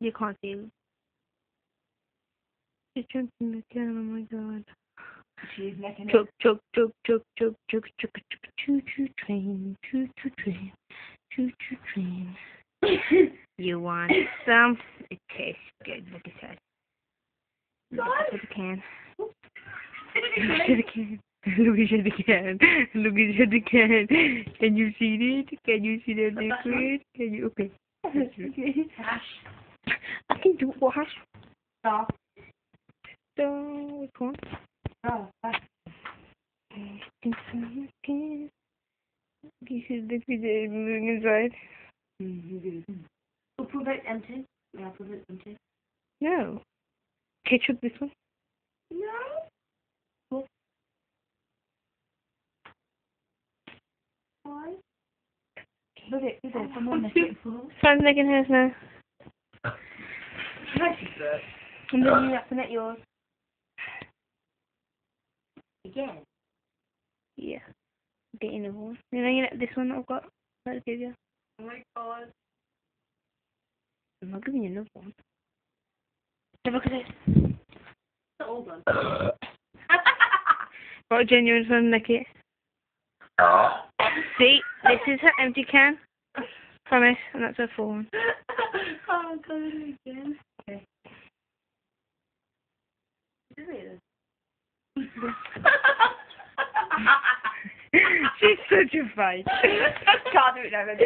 You can't see. She's jumping the can. Oh my god. She's necking Chug, chug, chug, chug, chug, chug, chug, chug, choo choo train, choo choo train, choo choo train. You want some? It tastes good. Look at that. Look at the can. Look at the can. Look at the can. Look at the can. Can you see it? Can you see the liquid? Can you? Okay. I can do wash. Stop. Which one? Oh, You should look at it moving inside. We'll prove it empty. Yeah, prove it empty. No. Ketchup this one? No. Cool. Why? Look at it. Someone make it full. Sam's making hers now. Nice, sir. And then you have to make yours. Again? Yeah. Get another one. You know, this one that I've got. I'll give you. Oh my god. I'm not giving you another one. Have a look at this. The old one. Got a genuine one, Nick it. See, this is her empty can. Promise, and that's her full one. Oh, God, again. Okay. Is it? She's such a fight. Can't do it now, man.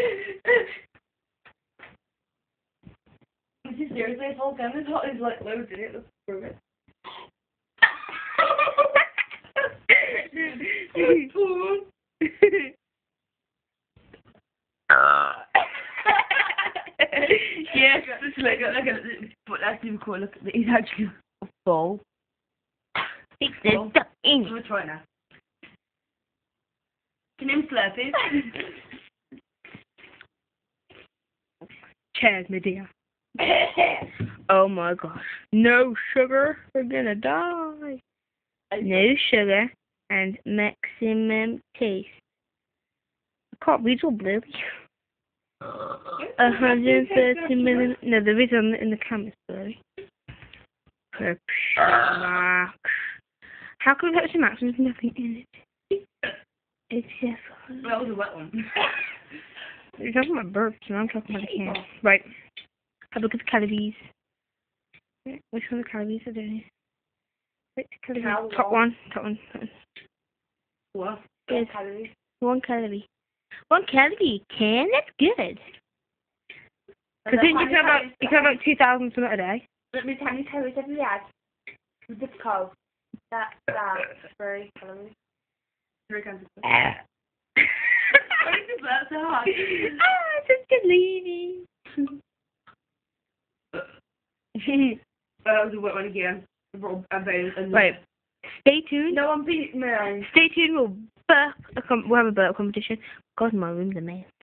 Seriously, this whole gun is like loads in it. Let's prove it. Yes, look at it. But that's even cool. Look, he's actually full. It's stuck in. I'm gonna try it now. Can him slurp it? Cheers, my dear. Oh my gosh. No sugar. We're gonna die. No sugar and maximum taste. I can't read all blurry. 130 million. No, there is in the camera blurry. Max. How can we get to max? There's nothing in it. It's just. That was a wet one. You're talking about burps, and I'm talking about the can. Right. Have a look at the calories. Which one of the calories are there? Right, calories. Top one. What? Yes. Calories? 1 calorie. 1 calorie can? That's good. Because then you can about 2,000 something a day. Let me tell you calories have you had? With this cow. That's 3 calories. 3 calories. Why is that so hard? Such a lady. That was a wet one again. Right. Stay tuned. No one beat me. Stay tuned. We'll have a burp competition. God, my room's a mess.